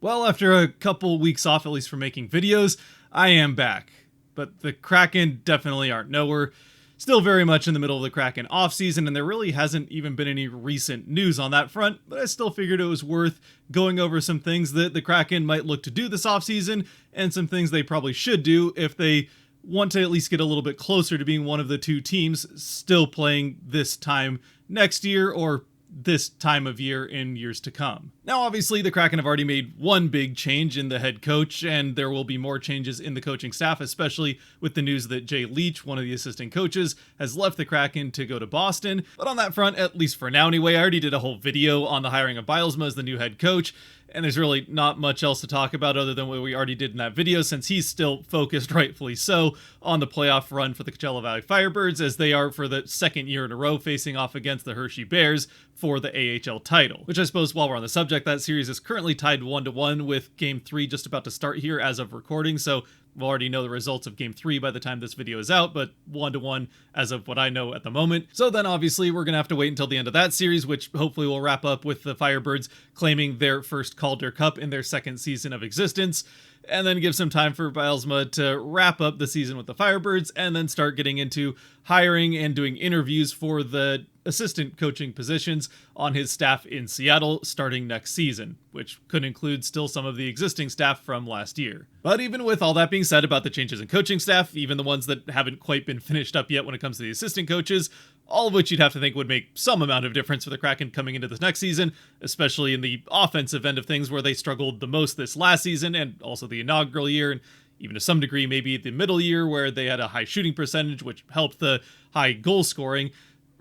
Well, after a couple weeks off, at least from making videos, I am back. But the Kraken definitely aren't. No, we're still very much in the middle of the Kraken offseason, and there really hasn't even been any recent news on that front, but I still figured it was worth going over some things that the Kraken might look to do this offseason, and some things they probably should do if they want to at least get a little bit closer to being one of the two teams still playing this time next year, or this time of year in years to come. Now, obviously, the Kraken have already made one big change in the head coach, and there will be more changes in the coaching staff, especially with the news that Jay Leach, one of the assistant coaches, has left the Kraken to go to Boston. But on that front, at least for now anyway, I already did a whole video on the hiring of Bylsma as the new head coach, and there's really not much else to talk about other than what we already did in that video, since he's still focused, rightfully so, on the playoff run for the Coachella Valley Firebirds, as they are for the second year in a row facing off against the Hershey Bears for the AHL title. Which I suppose, while we're on the subject, that series is currently tied 1-1 with Game 3 just about to start here as of recording, so we'll already know the results of Game 3 by the time this video is out, but 1-1 as of what I know at the moment. So then obviously we're going to have to wait until the end of that series, which hopefully will wrap up with the Firebirds claiming their first Calder Cup in their second season of existence, and then give some time for Bylsma to wrap up the season with the Firebirds, and then start getting into hiring and doing interviews for the assistant coaching positions on his staff in Seattle starting next season, which could include still some of the existing staff from last year. But even with all that being said about the changes in coaching staff, even the ones that haven't quite been finished up yet when it comes to the assistant coaches, all of which you'd have to think would make some amount of difference for the Kraken coming into this next season, especially in the offensive end of things where they struggled the most this last season and also the inaugural year, and even to some degree maybe the middle year where they had a high shooting percentage, which helped the high goal scoring.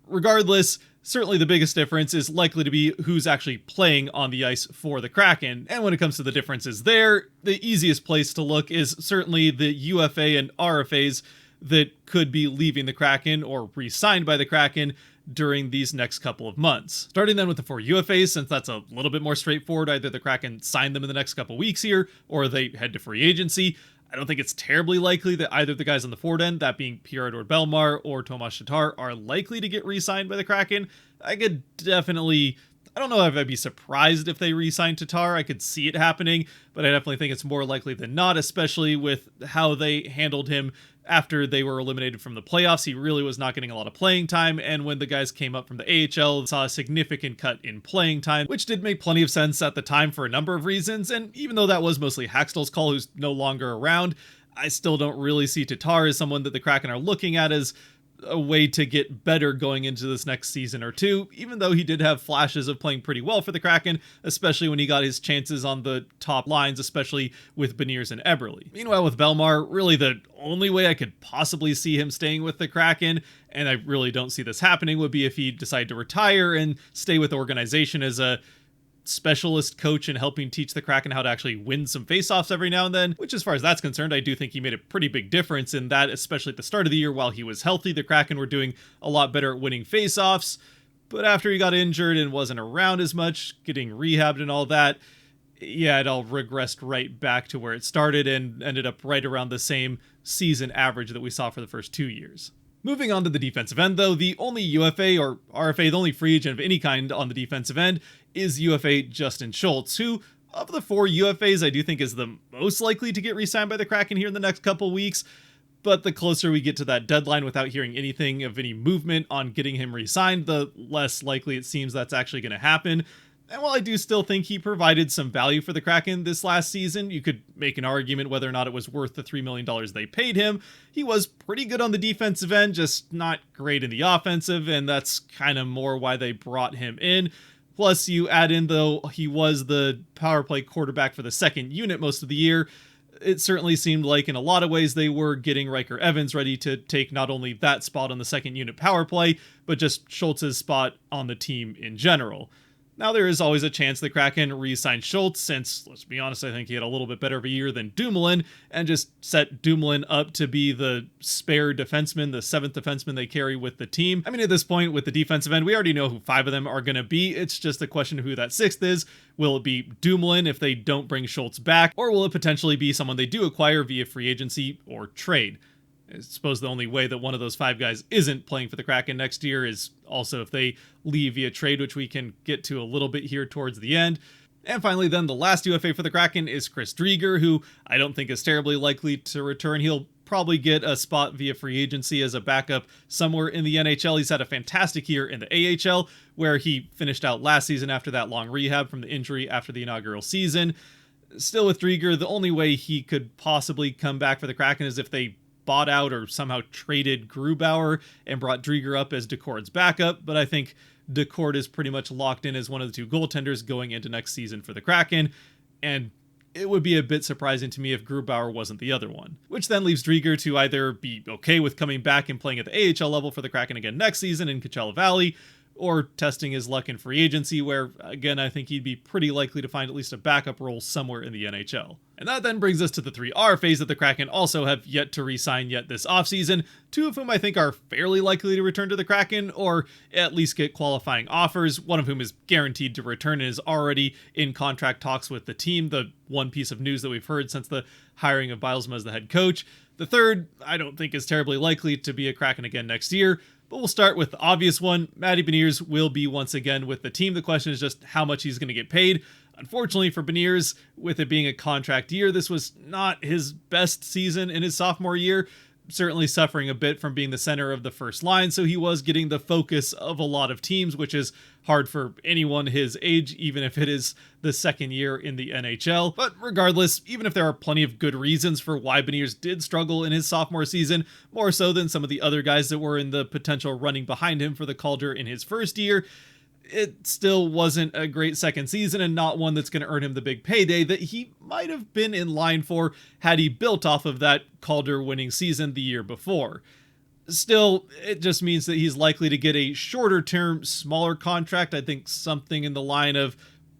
Regardless, certainly the biggest difference is likely to be who's actually playing on the ice for the Kraken. And when it comes to the differences there, the easiest place to look is certainly the UFA and RFAs that could be leaving the Kraken or re-signed by the Kraken during these next couple of months. Starting then with the 4 UFAs, since that's a little bit more straightforward, either the Kraken sign them in the next couple weeks here, or they head to free agency. I don't think it's terribly likely that either of the guys on the forward end, that being Pierre-Edouard Bellemare or Tomas Tatar, are likely to get re-signed by the Kraken. I could definitely, I don't know if I'd be surprised if they re-signed Tatar. I could see it happening, but I definitely think it's more likely than not, especially with how they handled him after they were eliminated from the playoffs. He really was not getting a lot of playing time, and when the guys came up from the AHL, saw a significant cut in playing time, which did make plenty of sense at the time for a number of reasons. And even though that was mostly Haxtell's call, who's no longer around, I still don't really see Tatar as someone that the Kraken are looking at as a way to get better going into this next season or two, even though he did have flashes of playing pretty well for the Kraken, especially when he got his chances on the top lines, especially with Beniers and Eberle. Meanwhile, with Bellemare, really the only way I could possibly see him staying with the Kraken, and I really don't see this happening, would be if he decided to retire and stay with the organization as a specialist coach and helping teach the Kraken how to actually win some faceoffs every now and then, which as far as that's concerned, I do think he made a pretty big difference in that, especially at the start of the year while he was healthy. The Kraken were doing a lot better at winning faceoffs, but after he got injured and wasn't around as much, getting rehabbed and all that, yeah, it all regressed right back to where it started and ended up right around the same season average that we saw for the first 2 years. Moving on to the defensive end, though, the only UFA or RFA, the only free agent of any kind on the defensive end, is UFA Justin Schultz, who, of the 4 UFAs, I do think is the most likely to get re-signed by the Kraken here in the next couple weeks. But the closer we get to that deadline without hearing anything of any movement on getting him re-signed, the less likely it seems that's actually going to happen. And while I do still think he provided some value for the Kraken this last season, you could make an argument whether or not it was worth the $3 million they paid him. He was pretty good on the defensive end, just not great in the offensive, and that's kind of more why they brought him in. Plus, you add in, though, he was the power play quarterback for the second unit most of the year. It certainly seemed like in a lot of ways they were getting Riker Evans ready to take not only that spot on the second unit power play, but just Schultz's spot on the team in general. Now, there is always a chance the Kraken re-sign Schultz, since, let's be honest, I think he had a little bit better of a year than Dumoulin, and just set Dumoulin up to be the spare defenseman, the 7th defenseman they carry with the team. I mean, at this point, with the defensive end, we already know who 5 of them are going to be. It's just a question of who that 6th is. Will it be Dumoulin if they don't bring Schultz back, or will it potentially be someone they do acquire via free agency or trade? I suppose the only way that one of those 5 guys isn't playing for the Kraken next year is also if they leave via trade, which we can get to a little bit here towards the end. And finally, then, the last UFA for the Kraken is Chris Driedger, who I don't think is terribly likely to return. He'll probably get a spot via free agency as a backup somewhere in the NHL. He's had a fantastic year in the AHL, where he finished out last season after that long rehab from the injury after the inaugural season. Still with Driedger, the only way he could possibly come back for the Kraken is if they bought out or somehow traded Grubauer and brought Driedger up as Decor's backup, but I think Decor is pretty much locked in as one of the two goaltenders going into next season for the Kraken, and it would be a bit surprising to me if Grubauer wasn't the other one. Which then leaves Driedger to either be okay with coming back and playing at the AHL level for the Kraken again next season in Coachella Valley, or testing his luck in free agency, where, again, I think he'd be pretty likely to find at least a backup role somewhere in the NHL. And that then brings us to the three RFAs that the Kraken also have yet to re-sign yet this offseason, two of whom I think are fairly likely to return to the Kraken, or at least get qualifying offers, one of whom is guaranteed to return and is already in contract talks with the team, the one piece of news that we've heard since the hiring of Bylsma as the head coach. The third, I don't think is terribly likely to be a Kraken again next year, but we'll start with the obvious one. Matty Beniers will be once again with the team. The question is just how much he's going to get paid. Unfortunately for Beniers, with it being a contract year, this was not his best season in his sophomore year. Certainly suffering a bit from being the center of the first line, so he was getting the focus of a lot of teams, which is hard for anyone his age, even if it is the second year in the NHL. But regardless, even if there are plenty of good reasons for why Beniers did struggle in his sophomore season, more so than some of the other guys that were in the potential running behind him for the Calder in his first year, it still wasn't a great second season, and not one that's going to earn him the big payday that he might have been in line for had he built off of that Calder winning season the year before. Still, it just means that he's likely to get a shorter term, smaller contract. I think something in the line of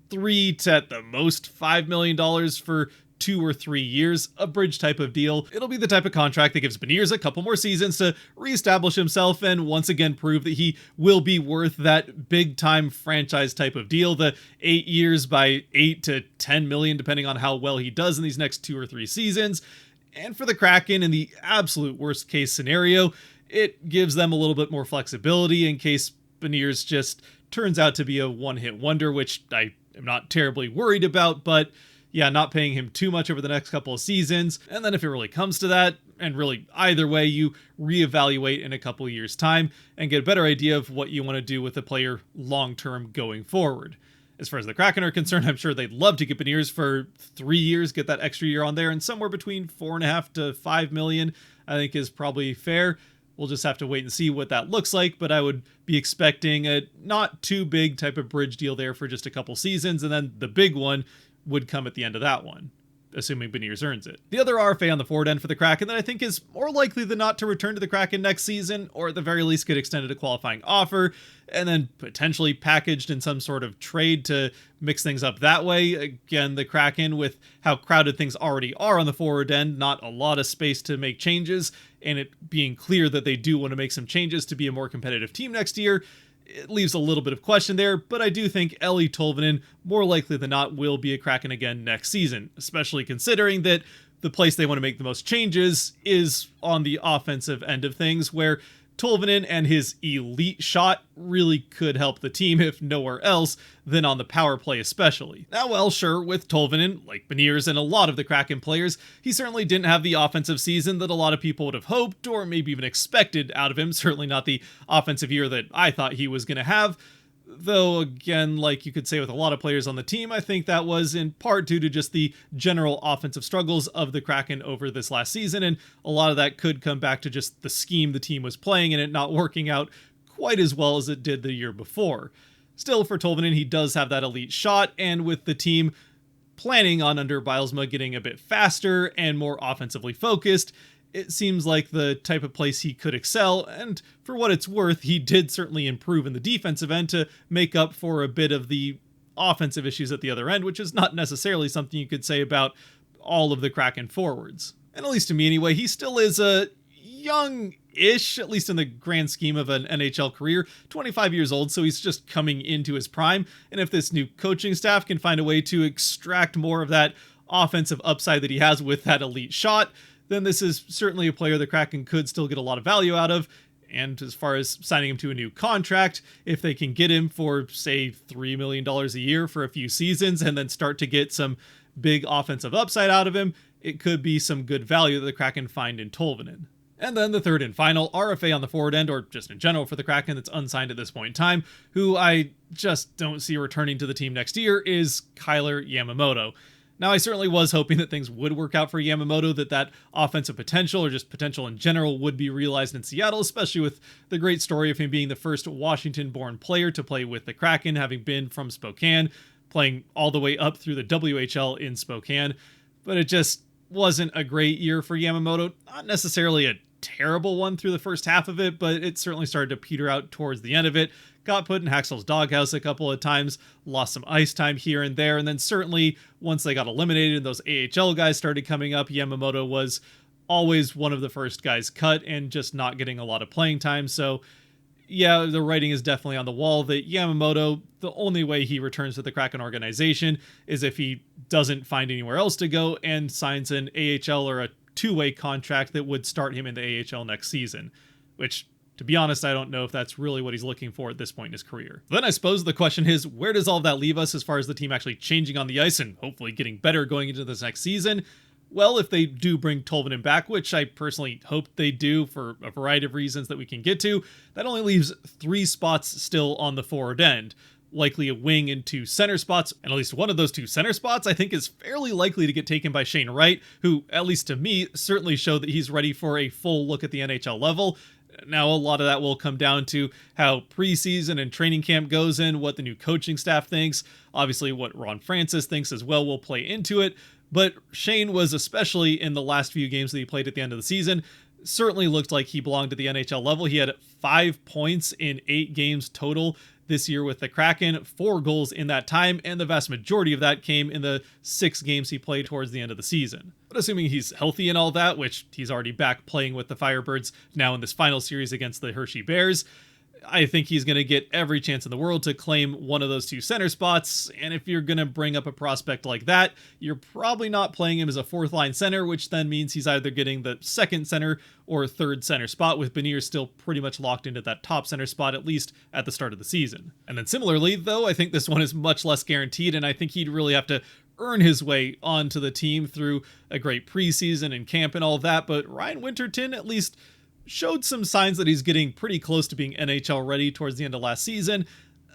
$3 to at the most $5 million for 2 or 3 years, a bridge type of deal. It'll be the type of contract that gives Beniers a couple more seasons to reestablish himself and once again prove that he will be worth that big time franchise type of deal, the 8 years by 8 to 10 million, depending on how well he does in these next 2 or 3 seasons. And for the Kraken, in the absolute worst case scenario, it gives them a little bit more flexibility in case Beniers just turns out to be a one-hit wonder, which I am not terribly worried about, but yeah, not paying him too much over the next couple of seasons. And then if it really comes to that, and really either way, you reevaluate in a couple of years' time and get a better idea of what you want to do with the player long-term going forward. As far as the Kraken are concerned, I'm sure they'd love to get Beniers for 3 years, get that extra year on there, and somewhere between 4.5 to 5 million, I think is probably fair. We'll just have to wait and see what that looks like, but I would be expecting a not too big type of bridge deal there for just a couple seasons, and then the big one would come at the end of that one, assuming Beniers earns it. The other RFA on the forward end for the Kraken that I think is more likely than not to return to the Kraken next season, or at the very least get extended a qualifying offer, and then potentially packaged in some sort of trade to mix things up that way. Again, the Kraken, with how crowded things already are on the forward end, not a lot of space to make changes, and it being clear that they do want to make some changes to be a more competitive team next year, it leaves a little bit of question there, but I do think Ellie Tolvanen, more likely than not, will be a Kraken again next season, especially considering that the place they want to make the most changes is on the offensive end of things, where Tolvanen and his elite shot really could help the team, if nowhere else, than on the power play especially. Now, well, sure, with Tolvanen, like Beniers and a lot of the Kraken players, he certainly didn't have the offensive season that a lot of people would have hoped, or maybe even expected out of him, certainly not the offensive year that I thought he was going to have. Though, again, like you could say with a lot of players on the team, I think that was in part due to just the general offensive struggles of the Kraken over this last season, and a lot of that could come back to just the scheme the team was playing and it not working out quite as well as it did the year before. Still, for Tolvanen, he does have that elite shot, and with the team planning on under Bylsma getting a bit faster and more offensively focused, it seems like the type of place he could excel, and for what it's worth, he did certainly improve in the defensive end to make up for a bit of the offensive issues at the other end, which is not necessarily something you could say about all of the Kraken forwards. And at least to me anyway, he still is a young-ish, at least in the grand scheme of an NHL career, 25 years old, so he's just coming into his prime, and if this new coaching staff can find a way to extract more of that offensive upside that he has with that elite shot, then this is certainly a player the Kraken could still get a lot of value out of, And as far as signing him to a new contract, if they can get him for, say, $3 million a year for a few seasons and then start to get some big offensive upside out of him, it could be some good value that the Kraken find in Tolvanen. And then the third and final RFA on the forward end, or just in general for the Kraken that's unsigned at this point in time, who I just don't see returning to the team next year, is Kailer Yamamoto. Now, I certainly was hoping that things would work out for Yamamoto, that offensive potential, or just potential in general, would be realized in Seattle, especially with the great story of him being the first Washington-born player to play with the Kraken, having been from Spokane, playing all the way up through the WHL in Spokane. But it just wasn't a great year for Yamamoto. Not necessarily a terrible one through the first half of it, but it certainly started to peter out towards the end of it. Got put in Haxel's doghouse a couple of times, lost some ice time here and there, and then certainly once they got eliminated and those AHL guys started coming up, Yamamoto was always one of the first guys cut and just not getting a lot of playing time. So yeah, the writing is definitely on the wall that Yamamoto, the only way he returns to the Kraken organization is if he doesn't find anywhere else to go and signs an AHL or a two-way contract that would start him in the AHL next season, which, to be honest, I don't know if that's really what he's looking for at this point in his career. Then I suppose the question is, where does all of that leave us as far as the team actually changing on the ice and hopefully getting better going into this next season? Well, if they do bring Tolvanen back, which I personally hope they do for a variety of reasons that we can get to, that only leaves 3 spots still on the forward end. Likely a wing and 2 center spots, and at least one of those 2 center spots I think is fairly likely to get taken by Shane Wright, who, at least to me, certainly showed that he's ready for a full look at the NHL level. Now, a lot of that will come down to how preseason and training camp goes in, what the new coaching staff thinks, obviously what Ron Francis thinks as well will play into it, but Shane was, especially in the last few games that he played at the end of the season, certainly looked like he belonged at the NHL level. He had 5 points in 8 games total this year with the Kraken, 4 goals in that time, and the vast majority of that came in the 6 games he played towards the end of the season. But assuming he's healthy and all that, which he's already back playing with the Firebirds now in this final series against the Hershey Bears, I think he's going to get every chance in the world to claim one of those 2 center spots, and if you're going to bring up a prospect like that, you're probably not playing him as a 4th-line center, which then means he's either getting the 2nd center or 3rd center spot, with Beniers still pretty much locked into that top center spot, at least at the start of the season. And then similarly, though, I think this one is much less guaranteed, and I think he'd really have to earn his way onto the team through a great preseason and camp and all that, but Ryan Winterton at least showed some signs that he's getting pretty close to being NHL ready towards the end of last season.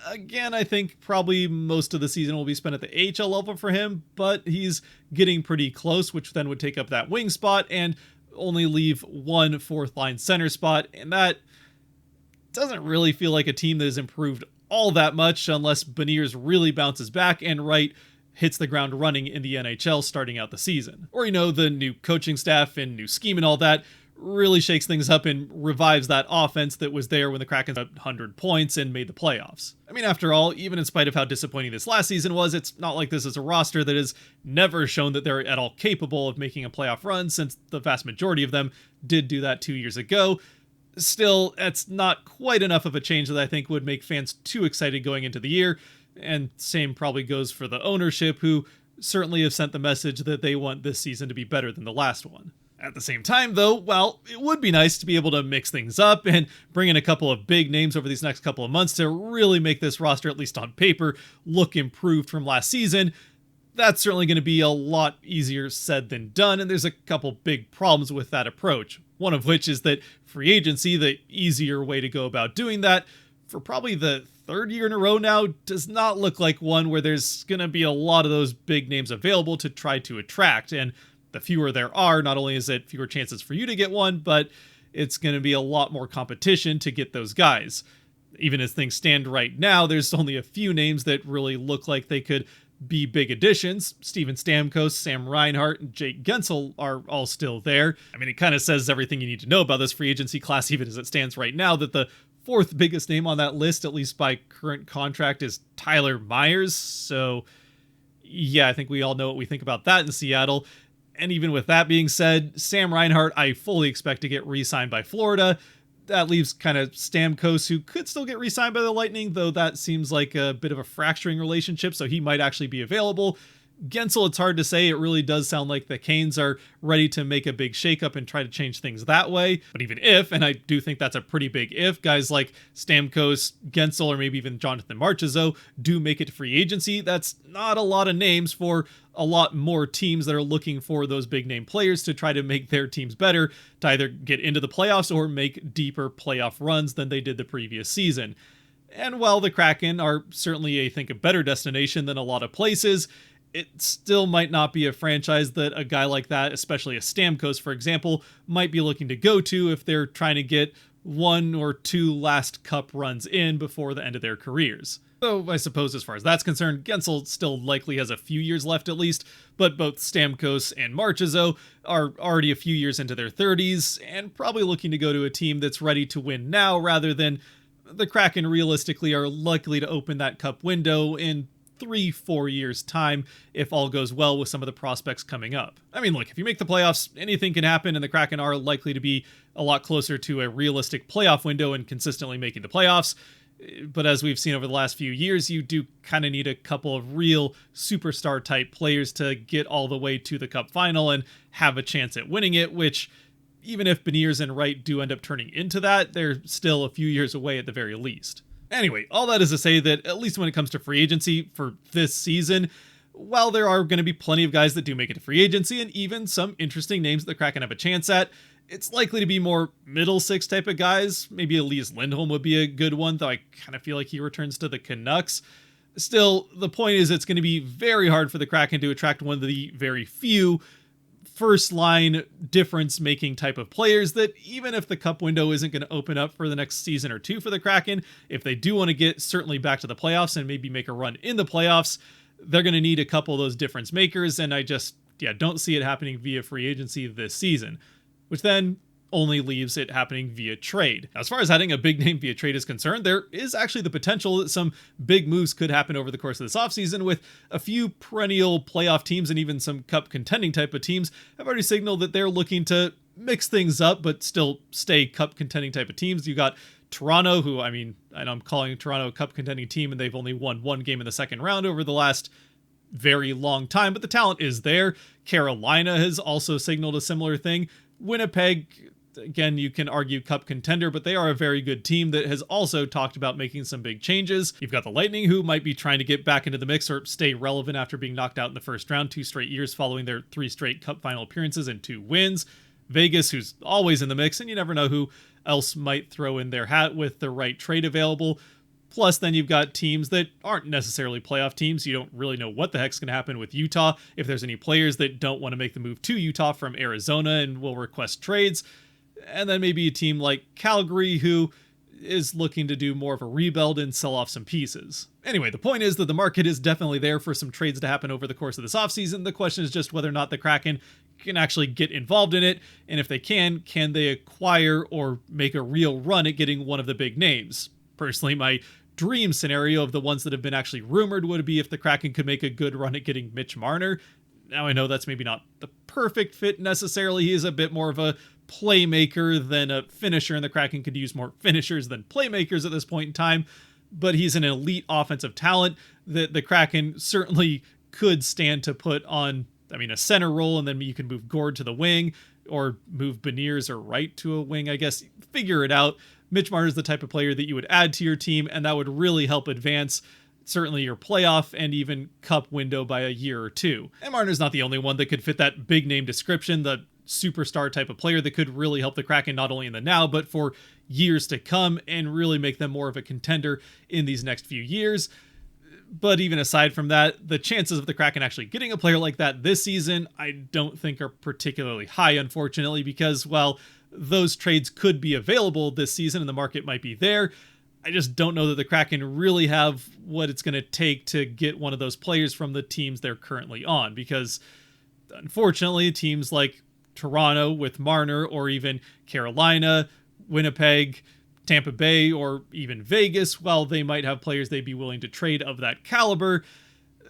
Again, I think probably most of the season will be spent at the AHL level for him, but he's getting pretty close, which then would take up that wing spot and only leave 1 4th-line center spot, and that doesn't really feel like a team that has improved all that much unless Beniers really bounces back and Wright hits the ground running in the NHL starting out the season. Or, the new coaching staff and new scheme and all that really shakes things up and revives that offense that was there when the Kraken had 100 points and made the playoffs. I mean, after all, even in spite of how disappointing this last season was, it's not like this is a roster that has never shown that they're at all capable of making a playoff run, since the vast majority of them did do that 2 years ago. Still, that's not quite enough of a change that I think would make fans too excited going into the year, and same probably goes for the ownership, who certainly have sent the message that they want this season to be better than the last one. At the same time, though, well, it would be nice to be able to mix things up and bring in a couple of big names over these next couple of months to really make this roster, at least on paper, look improved from last season. That's certainly going to be a lot easier said than done, and there's a couple big problems with that approach. One of which is that free agency, the easier way to go about doing that, for probably the 3rd year in a row now, does not look like one where there's going to be a lot of those big names available to try to attract, and the fewer there are, not only is it fewer chances for you to get one, but it's going to be a lot more competition to get those guys. Even as things stand right now, there's only a few names that really look like they could be big additions. Steven Stamkos, Sam Reinhart, and Jake Gensel are all still there. I mean, it kind of says everything you need to know about this free agency class, even as it stands right now, that the 4th biggest name on that list, at least by current contract, is Tyler Myers. So yeah, I think we all know what we think about that in Seattle. And even with that being said, Sam Reinhart, I fully expect to get re-signed by Florida. That leaves kind of Stamkos, who could still get re-signed by the Lightning, though that seems like a bit of a fracturing relationship, so he might actually be available. Gensel, it's hard to say. It really does sound like the Canes are ready to make a big shakeup and try to change things that way. But even if, and I do think that's a pretty big if, guys like Stamkos, Gensel, or maybe even Jonathan Marchessault do make it to free agency, that's not a lot of names for a lot more teams that are looking for those big name players to try to make their teams better, to either get into the playoffs or make deeper playoff runs than they did the previous season. And while the Kraken are certainly, I think, a better destination than a lot of places, it still might not be a franchise that a guy like that, especially a Stamkos, for example, might be looking to go to if they're trying to get 1 or 2 last cup runs in before the end of their careers. So I suppose as far as that's concerned, Gensel still likely has a few years left at least, but both Stamkos and Marchessault are already a few years into their 30s and probably looking to go to a team that's ready to win now rather than the Kraken realistically are likely to open that cup window in 3-4 years time if all goes well with some of the prospects coming up. I mean, look, if you make the playoffs, anything can happen, and the Kraken are likely to be a lot closer to a realistic playoff window and consistently making the playoffs. But as we've seen over the last few years, you do kind of need a couple of real superstar type players to get all the way to the cup final and have a chance at winning it, which even if Beniers and Wright do end up turning into that, they're still a few years away at the very least. Anyway, all that is to say that at least when it comes to free agency for this season, while there are going to be plenty of guys that do make it to free agency and even some interesting names that the Kraken have a chance at, it's likely to be more middle six type of guys. Maybe Elias Lindholm would be a good one, though I kind of feel like he returns to the Canucks. Still, the point is it's going to be very hard for the Kraken to attract one of the very few first line difference making type of players that even if the cup window isn't going to open up for the next season or two for the Kraken, if they do want to get certainly back to the playoffs and maybe make a run in the playoffs, they're going to need a couple of those difference makers. And I just, don't see it happening via free agency this season, which then only leaves it happening via trade. As far as adding a big name via trade is concerned, there is actually the potential that some big moves could happen over the course of this offseason, with a few perennial playoff teams and even some cup contending type of teams have already signaled that they're looking to mix things up but still stay cup contending type of teams. You got Toronto, who, I know I'm calling Toronto a cup contending team and they've only won one game in the second round over the last very long time, but the talent is there. Carolina has also signaled a similar thing. Winnipeg, again, you can argue cup contender, but they are a very good team that has also talked about making some big changes. You've got the Lightning, who might be trying to get back into the mix or stay relevant after being knocked out in the first round 2 straight years following their 3 straight cup final appearances and 2 wins. Vegas, who's always in the mix, and you never know who else might throw in their hat with the right trade available. Plus, then you've got teams that aren't necessarily playoff teams. You don't really know what the heck's going to happen with Utah, if there's any players that don't want to make the move to Utah from Arizona and will request trades. And then maybe a team like Calgary, who is looking to do more of a rebuild and sell off some pieces. Anyway, the point is that the market is definitely there for some trades to happen over the course of this offseason. The question is just whether or not the Kraken can actually get involved in it, and if they can they acquire or make a real run at getting one of the big names? Personally, my dream scenario of the ones that have been actually rumored would be if the Kraken could make a good run at getting Mitch Marner. Now, I know that's maybe not the perfect fit necessarily. He is a bit more of a playmaker than a finisher, and the Kraken could use more finishers than playmakers at this point in time, but he's an elite offensive talent that the Kraken certainly could stand to put on, a center role, and then you can move Gord to the wing or move Beniers or Wright to a wing, I guess. Figure it out. Mitch Marner is the type of player that you would add to your team, and that would really help advance certainly your playoff and even cup window by a year or two. And Marner's not the only one that could fit that big name description, the superstar type of player that could really help the Kraken not only in the now, but for years to come and really make them more of a contender in these next few years. But even aside from that, the chances of the Kraken actually getting a player like that this season, I don't think are particularly high, unfortunately, because, well, those trades could be available this season and the market might be there. I just don't know that the Kraken really have what it's going to take to get one of those players from the teams they're currently on, because unfortunately, teams like Toronto with Marner, or even Carolina, Winnipeg, Tampa Bay, or even Vegas, while they might have players they'd be willing to trade of that caliber,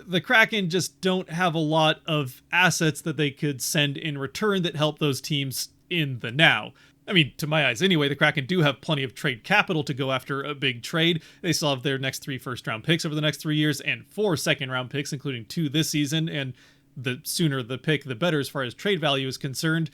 the Kraken just don't have a lot of assets that they could send in return that help those teams in the now. I mean, to my eyes anyway, the Kraken do have plenty of trade capital to go after a big trade. They still have their next 3 first-round picks over the next 3 years and 4 second-round picks, including 2 this season, and the sooner the pick, the better as far as trade value is concerned.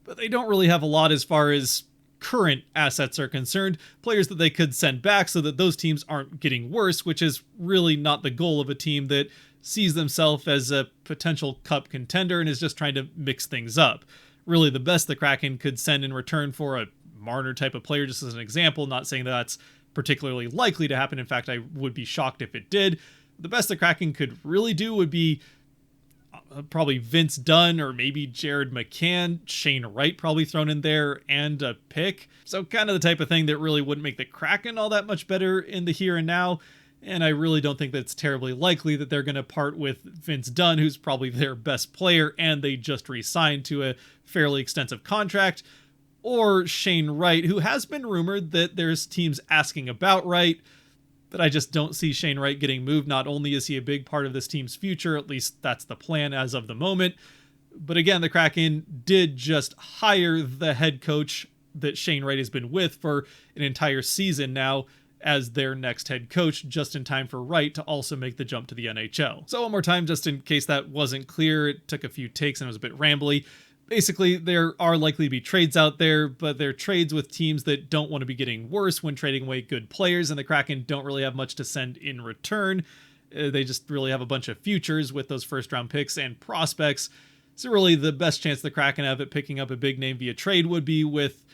But they don't really have a lot as far as current assets are concerned, players that they could send back so that those teams aren't getting worse, which is really not the goal of a team that sees themselves as a potential cup contender and is just trying to mix things up. Really, the best the Kraken could send in return for a Marner type of player, just as an example, not saying that that's particularly likely to happen. In fact, I would be shocked if it did. The best the Kraken could really do would be probably Vince Dunn or maybe Jared McCann, Shane Wright probably thrown in there, and a pick. So kind of the type of thing that really wouldn't make the Kraken all that much better in the here and now. And I really don't think that's terribly likely that they're going to part with Vince Dunn, who's probably their best player, and they just re-signed to a fairly extensive contract, or Shane Wright, who has been rumored that there's teams asking about Wright, but I just don't see Shane Wright getting moved. Not only is he a big part of this team's future, at least that's the plan as of the moment, but again, the Kraken did just hire the head coach that Shane Wright has been with for an entire season now as their next head coach, just in time for Wright to also make the jump to the NHL. So one more time, just in case that wasn't clear, it took a few takes and it was a bit rambly. Basically, there are likely to be trades out there, but they're trades with teams that don't want to be getting worse when trading away good players, and the Kraken don't really have much to send in return. They just really have a bunch of futures with those first-round picks and prospects. So really, the best chance the Kraken have at picking up a big name via trade would be with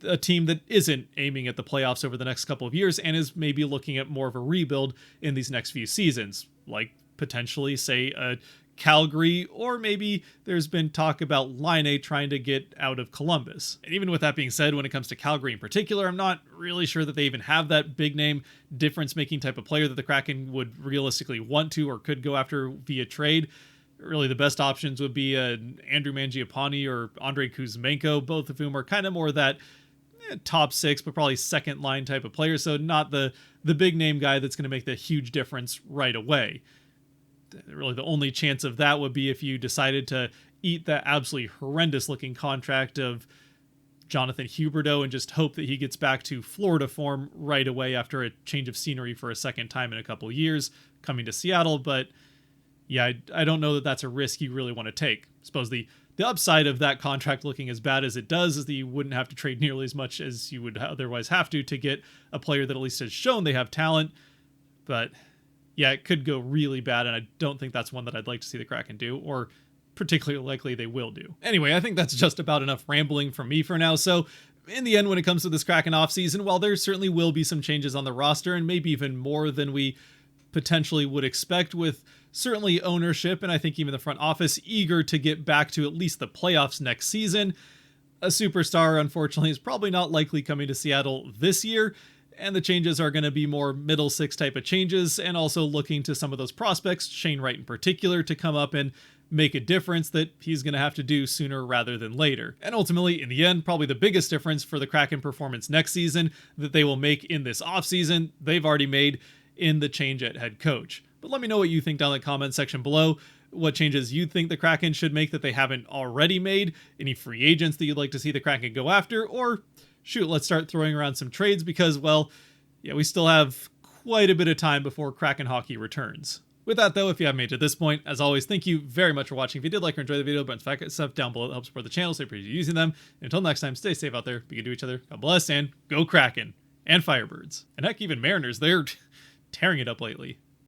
a team that isn't aiming at the playoffs over the next couple of years and is maybe looking at more of a rebuild in these next few seasons, like potentially, say, a Calgary, or maybe there's been talk about Laine trying to get out of Columbus. And even with that being said, when it comes to Calgary in particular, I'm not really sure that they even have that big name difference-making type of player that the Kraken would realistically want to or could go after via trade. Really, the best options would be Andrew Mangiapane or Andrei Kuzmenko, both of whom are kind of more that top 6, but probably second line type of player. So not the big name guy that's going to make the huge difference right away. Really, the only chance of that would be if you decided to eat that absolutely horrendous looking contract of Jonathan Huberdeau and just hope that he gets back to Florida form right away after a change of scenery for a second time in a couple of years coming to Seattle. But yeah, I don't know that that's a risk you really want to take. I suppose the upside of that contract looking as bad as it does is that you wouldn't have to trade nearly as much as you would otherwise have to get a player that at least has shown they have talent. But yeah, it could go really bad, and I don't think that's one that I'd like to see the Kraken do, or particularly likely they will do. Anyway, I think that's just about enough rambling from me for now. So in the end, when it comes to this Kraken offseason, while there certainly will be some changes on the roster, and maybe even more than we potentially would expect, with certainly ownership and I think even the front office eager to get back to at least the playoffs next season, a superstar, unfortunately, is probably not likely coming to Seattle this year, and the changes are going to be more middle 6 type of changes, and also looking to some of those prospects, Shane Wright in particular, to come up and make a difference that he's going to have to do sooner rather than later. And ultimately, in the end, probably the biggest difference for the Kraken performance next season that they will make in this offseason, they've already made in the change at head coach. But let me know what you think down in the comment section below. What changes you think the Kraken should make that they haven't already made, any free agents that you'd like to see the Kraken go after, or shoot, let's start throwing around some trades because, well, yeah, we still have quite a bit of time before Kraken hockey returns. With that, though, if you haven't made it to this point, as always, thank you very much for watching. If you did like or enjoy the video, bunch of stuff down below that helps support the channel, so I appreciate you using them. And until next time, stay safe out there, be good to each other, God bless, and go Kraken, and Firebirds. And heck, even Mariners, they're tearing it up lately.